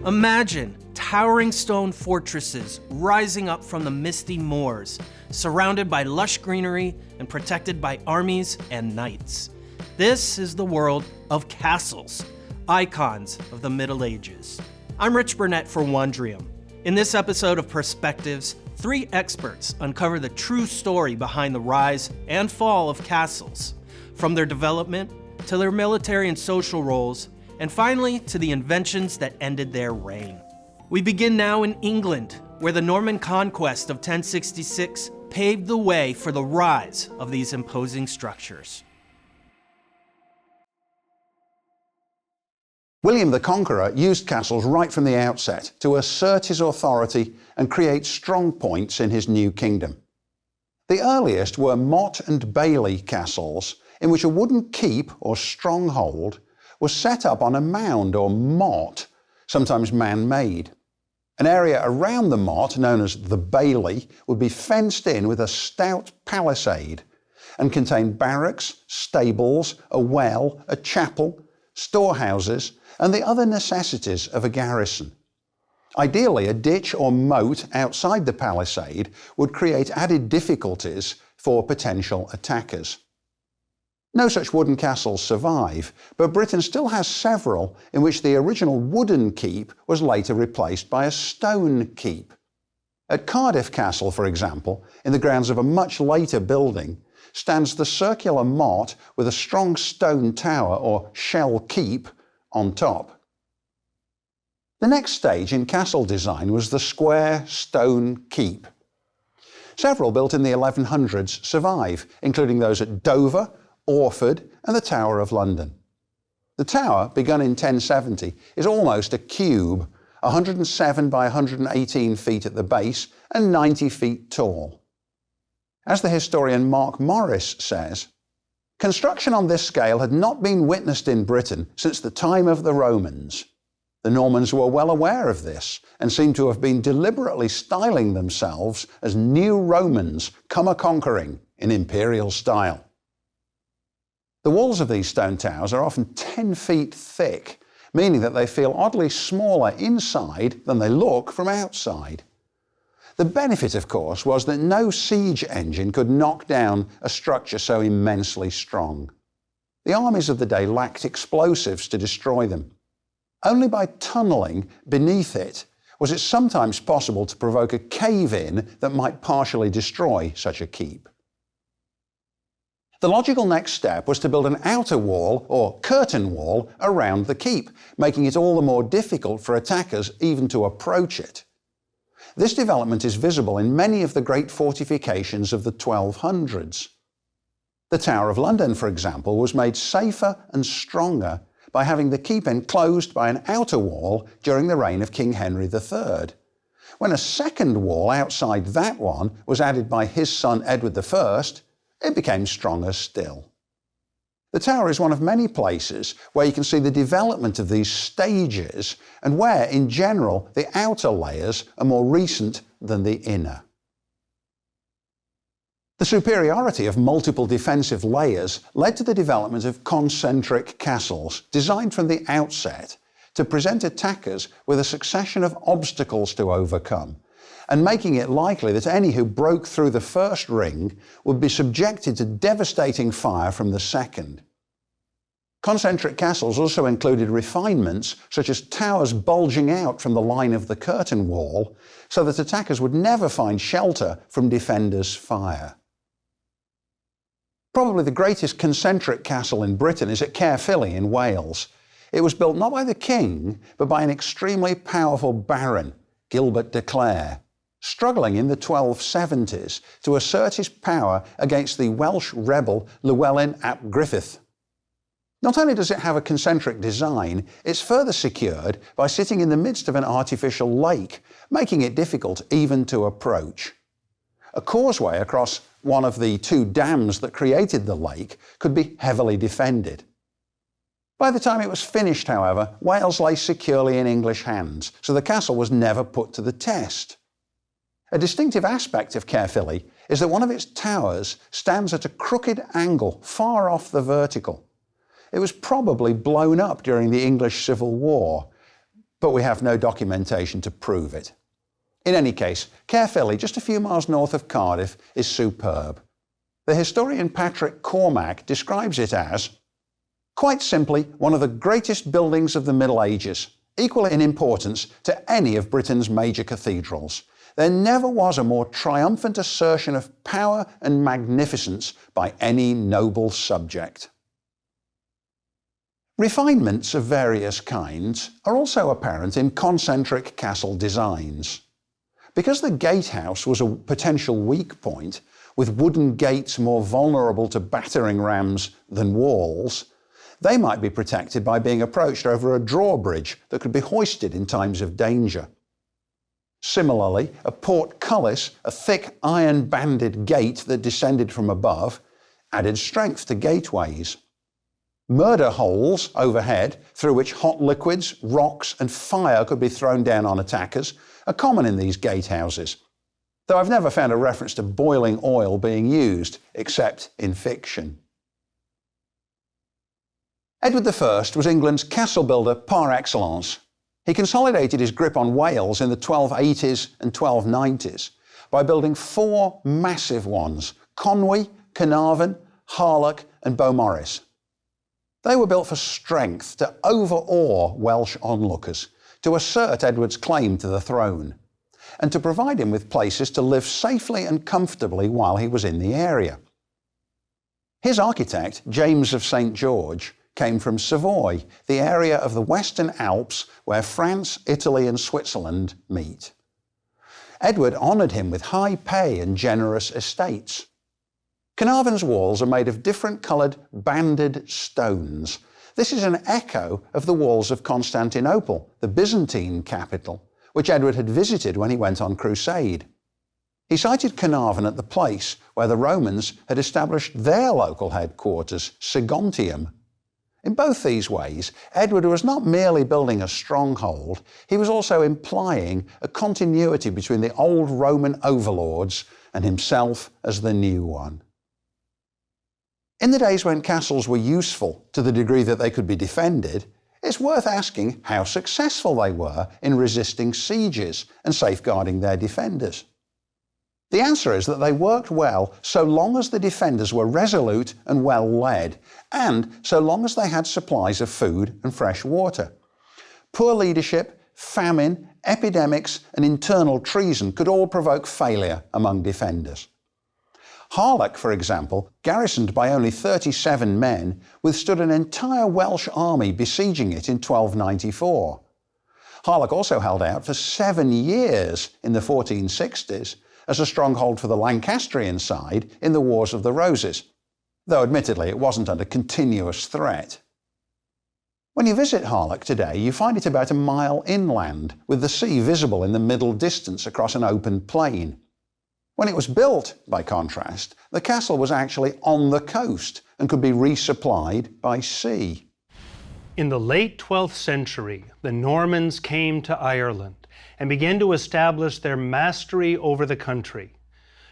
Imagine towering stone fortresses rising up from the misty moors, surrounded by lush greenery and protected by armies and knights. This is the world of castles, icons of the Middle Ages. I'm Rich Burnett for Wondrium. In this episode of Perspectives, 3 experts uncover the true story behind the rise and fall of castles, from their development to their military and social roles, and finally to the inventions that ended their reign. We begin now in England, where the Norman conquest of 1066 paved the way for the rise of these imposing structures. William the Conqueror used castles right from the outset to assert his authority and create strong points in his new kingdom. The earliest were motte and bailey castles, in which a wooden keep or stronghold was set up on a mound or motte, sometimes man-made. An area around the motte, known as the bailey, would be fenced in with a stout palisade and contain barracks, stables, a well, a chapel, storehouses, and the other necessities of a garrison. Ideally, a ditch or moat outside the palisade would create added difficulties for potential attackers. No such wooden castles survive, but Britain still has several in which the original wooden keep was later replaced by a stone keep. At Cardiff Castle, for example, in the grounds of a much later building, stands the circular motte with a strong stone tower or shell keep on top. The next stage in castle design was the square stone keep. Several built in the 1100s survive, including those at Dover, Orford and the Tower of London. The tower, begun in 1070, is almost a cube, 107 by 118 feet at the base and 90 feet tall. As the historian Mark Morris says, construction on this scale had not been witnessed in Britain since the time of the Romans. The Normans were well aware of this and seem to have been deliberately styling themselves as new Romans come a-conquering in imperial style. The walls of these stone towers are often 10 feet thick, meaning that they feel oddly smaller inside than they look from outside. The benefit, of course, was that no siege engine could knock down a structure so immensely strong. The armies of the day lacked explosives to destroy them. Only by tunnelling beneath it was it sometimes possible to provoke a cave-in that might partially destroy such a keep. The logical next step was to build an outer wall or curtain wall around the keep, making it all the more difficult for attackers even to approach it. This development is visible in many of the great fortifications of the 1200s. The Tower of London, for example, was made safer and stronger by having the keep enclosed by an outer wall during the reign of King Henry III. When a second wall outside that one was added by his son Edward I, it became stronger still. The tower is one of many places where you can see the development of these stages and where, in general, the outer layers are more recent than the inner. The superiority of multiple defensive layers led to the development of concentric castles, designed from the outset to present attackers with a succession of obstacles to overcome, and making it likely that any who broke through the first ring would be subjected to devastating fire from the second. Concentric castles also included refinements such as towers bulging out from the line of the curtain wall so that attackers would never find shelter from defenders' fire. Probably the greatest concentric castle in Britain is at Caerphilly in Wales. It was built not by the king, but by an extremely powerful baron, Gilbert de Clare, struggling in the 1270s to assert his power against the Welsh rebel Llewellyn ap Griffith. Not only does it have a concentric design, it's further secured by sitting in the midst of an artificial lake, making it difficult even to approach. A causeway across one of the 2 dams that created the lake could be heavily defended. By the time it was finished, however, Wales lay securely in English hands, so the castle was never put to the test. A distinctive aspect of Caerphilly is that one of its towers stands at a crooked angle far off the vertical. It was probably blown up during the English Civil War, but we have no documentation to prove it. In any case, Caerphilly, just a few miles north of Cardiff, is superb. The historian Patrick Cormack describes it as, quite simply, one of the greatest buildings of the Middle Ages, equal in importance to any of Britain's major cathedrals. There never was a more triumphant assertion of power and magnificence by any noble subject. Refinements of various kinds are also apparent in concentric castle designs. Because the gatehouse was a potential weak point, with wooden gates more vulnerable to battering rams than walls, they might be protected by being approached over a drawbridge that could be hoisted in times of danger. Similarly, a portcullis, a thick iron-banded gate that descended from above, added strength to gateways. Murder holes overhead, through which hot liquids, rocks and fire could be thrown down on attackers, are common in these gatehouses, though I've never found a reference to boiling oil being used, except in fiction. Edward I was England's castle builder par excellence. He consolidated his grip on Wales in the 1280s and 1290s by building four massive ones: Conwy, Carnarvon, Harlech and Beaumaris. They were built for strength, to overawe Welsh onlookers, to assert Edward's claim to the throne, and to provide him with places to live safely and comfortably while he was in the area. His architect, James of St. George, came from Savoy, the area of the Western Alps where France, Italy and Switzerland meet. Edward honoured him with high pay and generous estates. Carnarvon's walls are made of different coloured banded stones. This is an echo of the walls of Constantinople, the Byzantine capital, which Edward had visited when he went on crusade. He cited Carnarvon at the place where the Romans had established their local headquarters, Saguntium. In both these ways, Edward was not merely building a stronghold, he was also implying a continuity between the old Roman overlords and himself as the new one. In the days when castles were useful to the degree that they could be defended, it's worth asking how successful they were in resisting sieges and safeguarding their defenders. The answer is that they worked well so long as the defenders were resolute and well led, and so long as they had supplies of food and fresh water. Poor leadership, famine, epidemics and internal treason could all provoke failure among defenders. Harlech, for example, garrisoned by only 37 men, withstood an entire Welsh army besieging it in 1294. Harlech also held out for 7 years in the 1460s as a stronghold for the Lancastrian side in the Wars of the Roses, though admittedly it wasn't under continuous threat. When you visit Harlech today, you find it about a mile inland, with the sea visible in the middle distance across an open plain. When it was built, by contrast, the castle was actually on the coast and could be resupplied by sea. In the late 12th century, the Normans came to Ireland and began to establish their mastery over the country.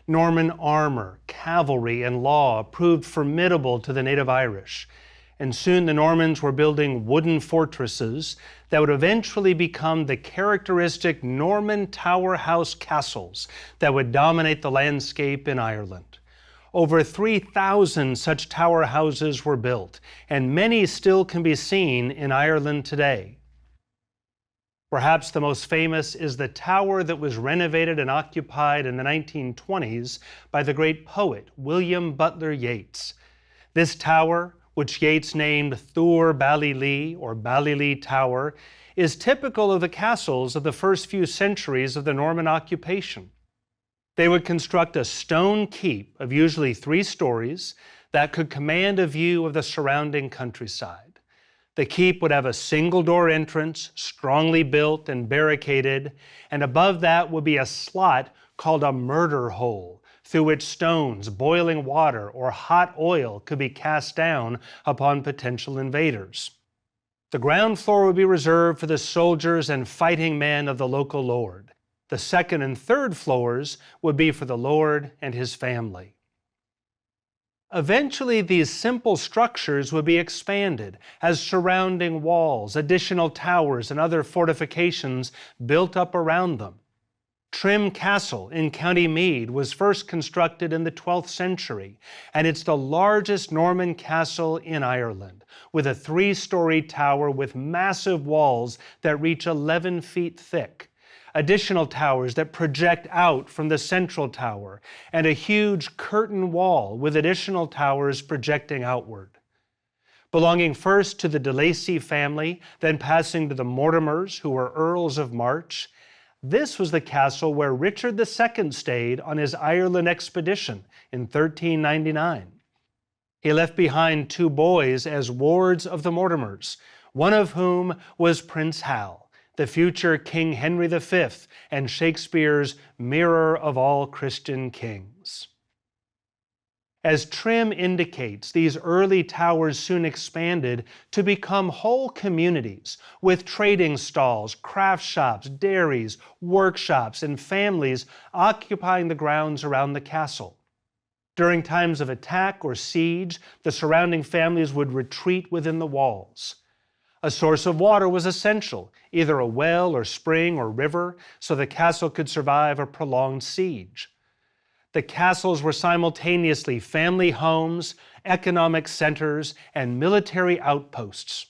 Norman armor, cavalry, and law proved formidable to the native Irish, and soon the Normans were building wooden fortresses that would eventually become the characteristic Norman tower house castles that would dominate the landscape in Ireland. Over 3,000 such tower houses were built, and many still can be seen in Ireland today. Perhaps the most famous is the tower that was renovated and occupied in the 1920s by the great poet William Butler Yeats. This tower, which Yeats named Thuair Ballylee or Ballylee Tower, is typical of the castles of the first few centuries of the Norman occupation. They would construct a stone keep of usually 3 stories that could command a view of the surrounding countryside. The keep would have a single-door entrance, strongly built and barricaded, and above that would be a slot called a murder hole, through which stones, boiling water, or hot oil could be cast down upon potential invaders. The ground floor would be reserved for the soldiers and fighting men of the local lord. The second and third floors would be for the lord and his family. Eventually, these simple structures would be expanded as surrounding walls, additional towers, and other fortifications built up around them. Trim Castle in County Meath was first constructed in the 12th century, and it's the largest Norman castle in Ireland, with a 3-story tower with massive walls that reach 11 feet thick, additional towers that project out from the central tower, and a huge curtain wall with additional towers projecting outward. Belonging first to the de Lacy family, then passing to the Mortimers, who were Earls of March, this was the castle where Richard II stayed on his Ireland expedition in 1399. He left behind 2 boys as wards of the Mortimers, one of whom was Prince Hal, the future King Henry V and Shakespeare's mirror of all Christian kings. As Trim indicates, these early towers soon expanded to become whole communities with trading stalls, craft shops, dairies, workshops, and families occupying the grounds around the castle. During times of attack or siege, the surrounding families would retreat within the walls. A source of water was essential, either a well or spring or river, so the castle could survive a prolonged siege. The castles were simultaneously family homes, economic centers, and military outposts.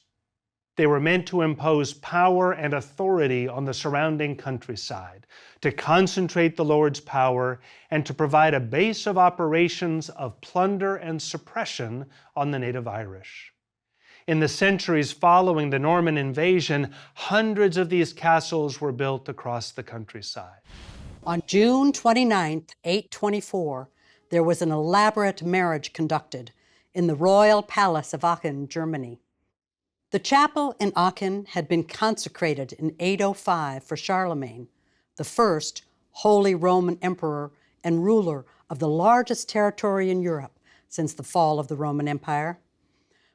They were meant to impose power and authority on the surrounding countryside, to concentrate the Lord's power, and to provide a base of operations of plunder and suppression on the native Irish. In the centuries following the Norman invasion, hundreds of these castles were built across the countryside. On June 29, 824, there was an elaborate marriage conducted in the royal palace of Aachen, Germany. The chapel in Aachen had been consecrated in 805 for Charlemagne, the first Holy Roman Emperor and ruler of the largest territory in Europe since the fall of the Roman Empire.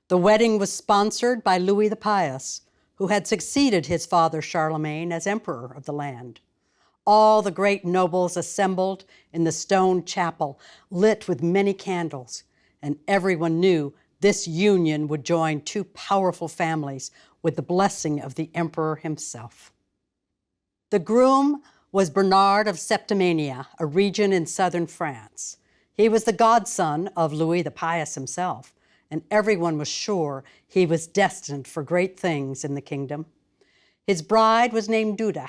The wedding was sponsored by Louis the Pious, who had succeeded his father Charlemagne as emperor of the land. All the great nobles assembled in the stone chapel, lit with many candles, and everyone knew this union would join 2 powerful families with the blessing of the emperor himself. The groom was Bernard of Septimania, a region in southern France. He was the godson of Louis the Pious himself, and everyone was sure he was destined for great things in the kingdom. His bride was named Duda.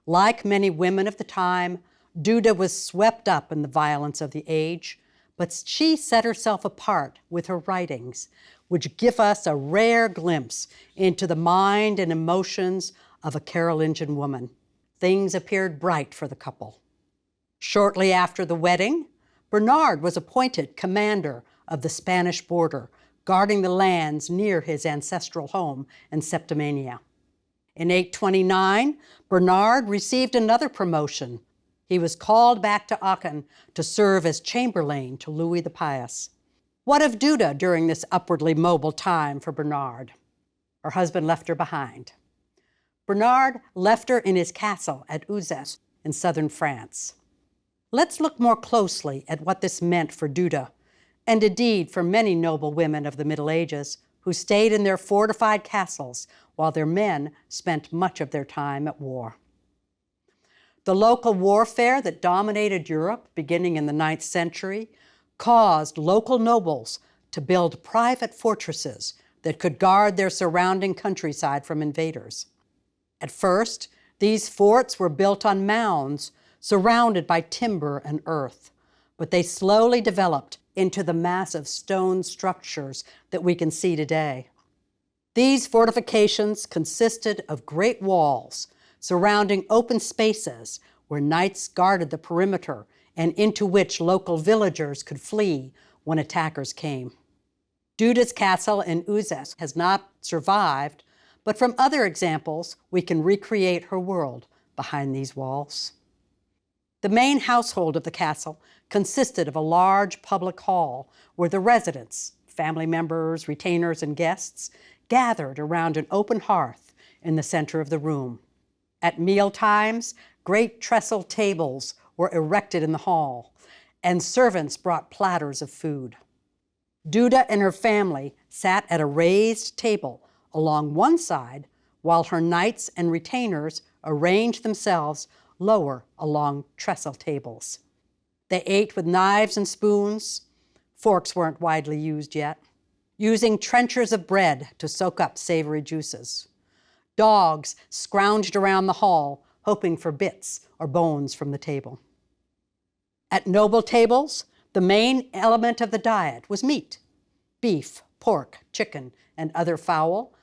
Like many women of the time, Duda was swept up in the violence of the age, but she set herself apart with her writings, which give us a rare glimpse into the mind and emotions of a Carolingian woman. Things appeared bright for the couple. Shortly after the wedding, Bernard was appointed commander of the Spanish border, guarding the lands near his ancestral home in Septimania. In 829, Bernard received another promotion. He was called back to Aachen to serve as chamberlain to Louis the Pious. What of Duda during this upwardly mobile time for Bernard? Her husband left her behind. Bernard left her in his castle at Uzès in southern France. Let's look more closely at what this meant for Duda, and indeed for many noble women of the Middle Ages who stayed in their fortified castles while their men spent much of their time at war. The local warfare that dominated Europe beginning in the 9th century caused local nobles to build private fortresses that could guard their surrounding countryside from invaders. At first, these forts were built on mounds surrounded by timber and earth, but they slowly developed into the massive stone structures that we can see today. These fortifications consisted of great walls surrounding open spaces where knights guarded the perimeter and into which local villagers could flee when attackers came. Duda's castle in Uzès has not survived, but from other examples, we can recreate her world behind these walls. The main household of the castle consisted of a large public hall where the residents, family members, retainers, and guests gathered around an open hearth in the center of the room. At meal times, great trestle tables were erected in the hall, and servants brought platters of food. Duda and her family sat at a raised table along one side while her knights and retainers arranged themselves lower along trestle tables. They ate with knives and spoons. Forks weren't widely used yet, using trenchers of bread to soak up savory juices. Dogs scrounged around the hall, hoping for bits or bones from the table. At noble tables, the main element of the diet was meat: beef, pork, chicken, and other fowl,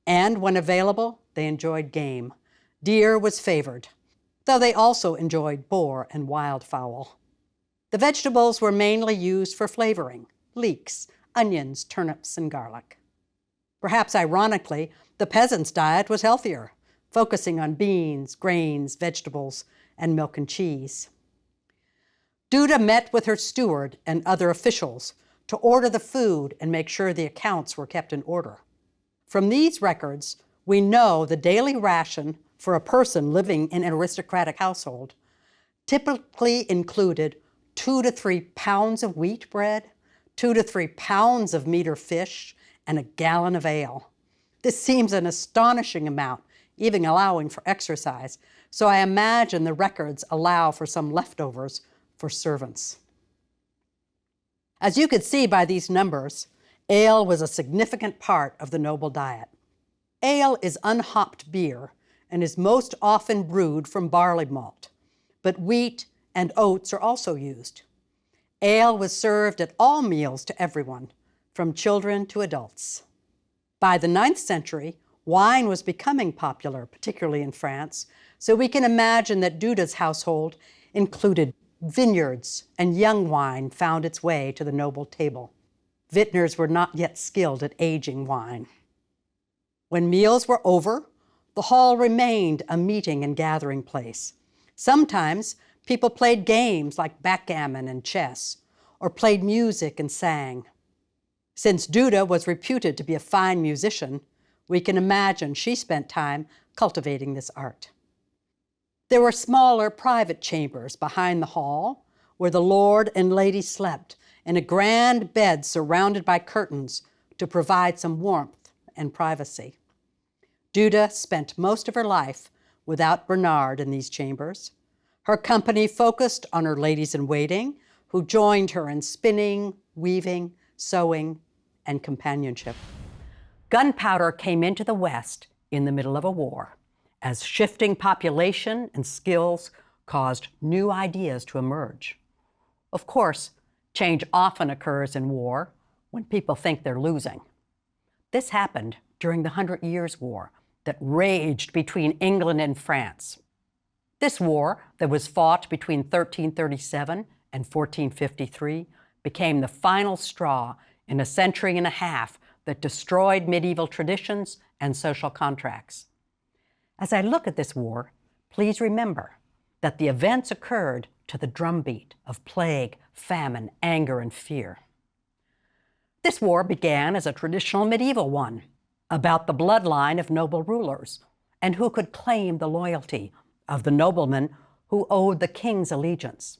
and when available, they enjoyed game. Deer was favored, though they also enjoyed boar and wildfowl. The vegetables were mainly used for flavoring: leeks, onions, turnips, and garlic. Perhaps ironically, the peasants' diet was healthier, focusing on beans, grains, vegetables, and milk and cheese. Duda met with her steward and other officials to order the food and make sure the accounts were kept in order. From these records, we know the daily ration for a person living in an aristocratic household typically included 2 to 3 pounds of wheat bread, 2 to 3 pounds of meat or fish, and a gallon of ale. This seems an astonishing amount, even allowing for exercise, so I imagine the records allow for some leftovers for servants. As you could see by these numbers, ale was a significant part of the noble diet. Ale is unhopped beer and is most often brewed from barley malt, but wheat and oats are also used. Ale was served at all meals to everyone, from children to adults. By the 9th century, wine was becoming popular, particularly in France, so we can imagine that Duda's household included vineyards, and young wine found its way to the noble table. Vintners were not yet skilled at aging wine. When meals were over, the hall remained a meeting and gathering place. Sometimes people played games like backgammon and chess, or played music and sang. Since Duda was reputed to be a fine musician, we can imagine she spent time cultivating this art. There were smaller private chambers behind the hall where the lord and lady slept in a grand bed surrounded by curtains to provide some warmth and privacy. Duda spent most of her life without Bernard in these chambers. Her company focused on her ladies-in-waiting, who joined her in spinning, weaving, sewing, and companionship. Gunpowder came into the West in the middle of a war, as shifting population and skills caused new ideas to emerge. Of course, change often occurs in war when people think they're losing. This happened during the 100 Years' War that raged between England and France. This war, that was fought between 1337 and 1453, became the final straw in a century and a half that destroyed medieval traditions and social contracts. As I look at this war, please remember that the events occurred to the drumbeat of plague, famine, anger, and fear. This war began as a traditional medieval one, about the bloodline of noble rulers and who could claim the loyalty of the noblemen who owed the king's allegiance.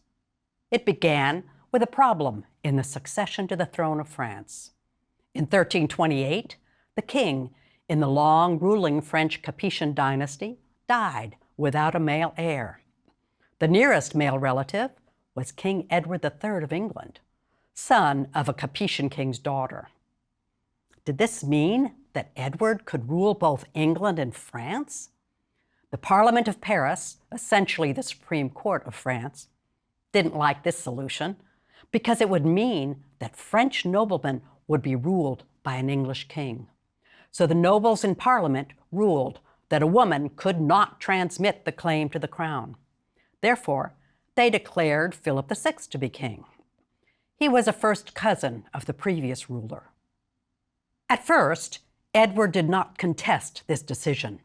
It began with a problem in the succession to the throne of France. In 1328, the king in the long-ruling French Capetian dynasty died without a male heir. The nearest male relative was King Edward III of England, son of a Capetian king's daughter. Did this mean that Edward could rule both England and France? The Parliament of Paris, essentially the Supreme Court of France, didn't like this solution because it would mean that French noblemen would be ruled by an English king. So the nobles in Parliament ruled that a woman could not transmit the claim to the crown. Therefore, they declared Philip VI to be king. He was a first cousin of the previous ruler. At first, Edward did not contest this decision,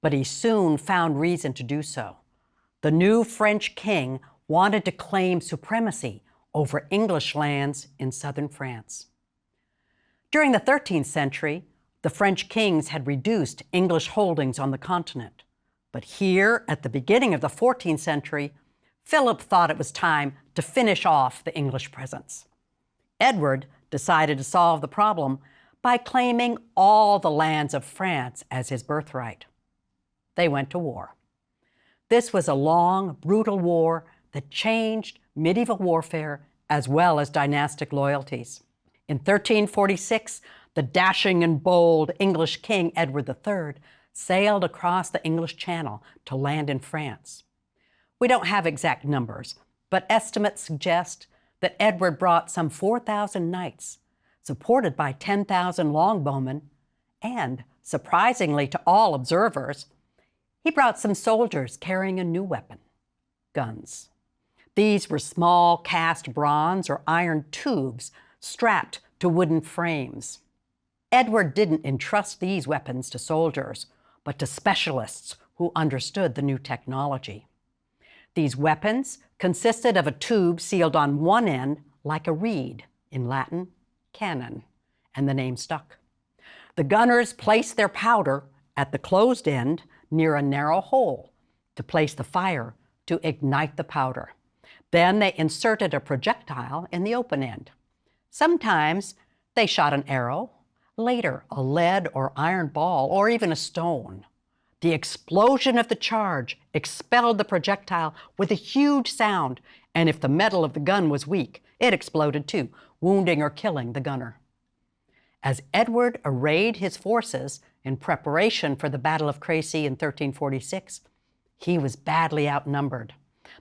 but he soon found reason to do so. The new French king wanted to claim supremacy over English lands in southern France. During the 13th century, the French kings had reduced English holdings on the continent. But here, at the beginning of the 14th century, Philip thought it was time to finish off the English presence. Edward decided to solve the problem by claiming all the lands of France as his birthright. They went to war. This was a long, brutal war that changed medieval warfare as well as dynastic loyalties. In 1346, the dashing and bold English King Edward III sailed across the English Channel to land in France. We don't have exact numbers, but estimates suggest that Edward brought some 4,000 knights, supported by 10,000 longbowmen, and, surprisingly to all observers, he brought some soldiers carrying a new weapon, guns. These were small cast bronze or iron tubes strapped to wooden frames. Edward didn't entrust these weapons to soldiers, but to specialists who understood the new technology. These weapons consisted of a tube sealed on one end like a reed, in Latin, cannon, and the name stuck. The gunners placed their powder at the closed end near a narrow hole to place the fire to ignite the powder. Then they inserted a projectile in the open end. Sometimes they shot an arrow, later a lead or iron ball, or even a stone. The explosion of the charge expelled the projectile with a huge sound, and if the metal of the gun was weak, it exploded too, wounding or killing the gunner. As Edward arrayed his forces in preparation for the Battle of Crécy in 1346, he was badly outnumbered.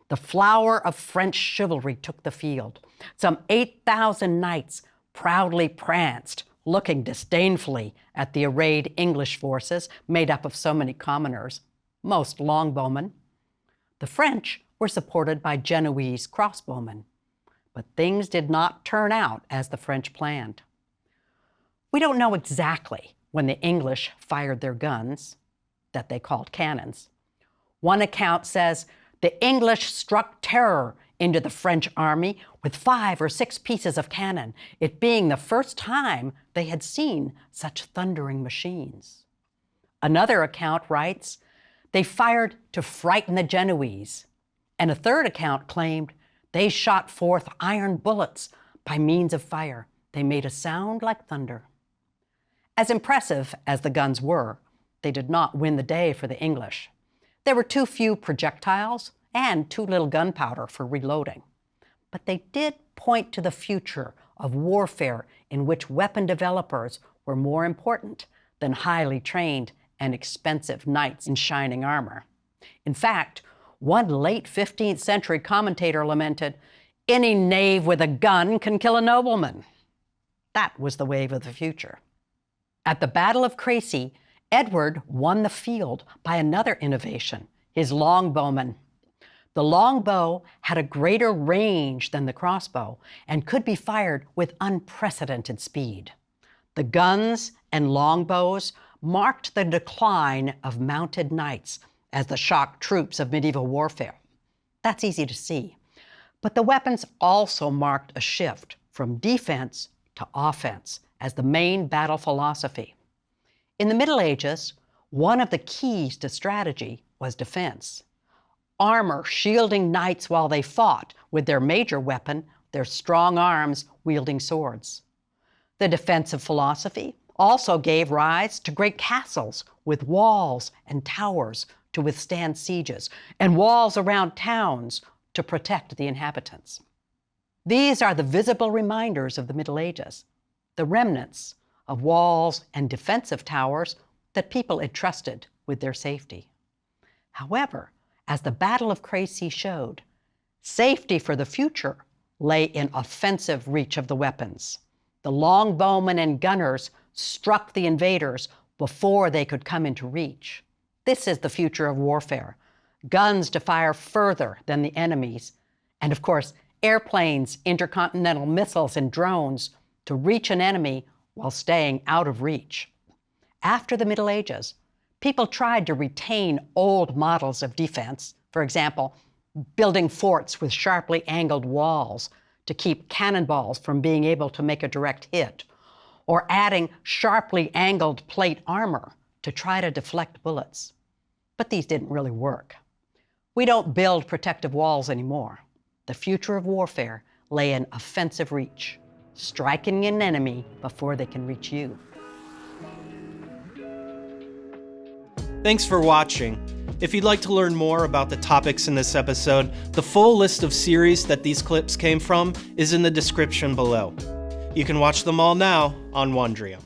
The flower of French chivalry took the field. Some 8,000 knights proudly pranced, looking disdainfully at the arrayed English forces made up of so many commoners, most longbowmen. The French were supported by Genoese crossbowmen, but things did not turn out as the French planned. We don't know exactly when the English fired their guns, that they called cannons. One account says the English struck terror into the French army with 5 or 6 pieces of cannon, it being the first time they had seen such thundering machines. Another account writes, they fired to frighten the Genoese, and a third account claimed they shot forth iron bullets by means of fire. They made a sound like thunder. As impressive as the guns were, they did not win the day for the English. There were too few projectiles and too little gunpowder for reloading. But they did point to the future of warfare in which weapon developers were more important than highly trained and expensive knights in shining armor. In fact, one late 15th century commentator lamented, "Any knave with a gun can kill a nobleman." That was the wave of the future. At the Battle of Crécy, Edward won the field by another innovation, his longbowmen. The longbow had a greater range than the crossbow and could be fired with unprecedented speed. The guns and longbows marked the decline of mounted knights as the shock troops of medieval warfare. That's easy to see. But the weapons also marked a shift from defense to offense as the main battle philosophy. In the Middle Ages, one of the keys to strategy was defense. Armor shielding knights while they fought with their major weapon, their strong arms wielding swords. The defensive philosophy also gave rise to great castles with walls and towers to withstand sieges, and walls around towns to protect the inhabitants. These are the visible reminders of the Middle Ages, the remnants of walls and defensive towers that people entrusted with their safety. However, as the Battle of Crécy showed, safety for the future lay in offensive reach of the weapons. The longbowmen and gunners struck the invaders before they could come into reach. This is the future of warfare. Guns to fire further than the enemies, and of course, airplanes, intercontinental missiles, and drones to reach an enemy while staying out of reach. After the Middle Ages, people tried to retain old models of defense, for example, building forts with sharply angled walls to keep cannonballs from being able to make a direct hit, or adding sharply angled plate armor to try to deflect bullets. But these didn't really work. We don't build protective walls anymore. The future of warfare lay in offensive reach. striking an enemy before they can reach you. Thanks for watching. If you'd like to learn more about the topics in this episode, the full list of series that these clips came from is in the description below. You can watch them all now on Wondrium.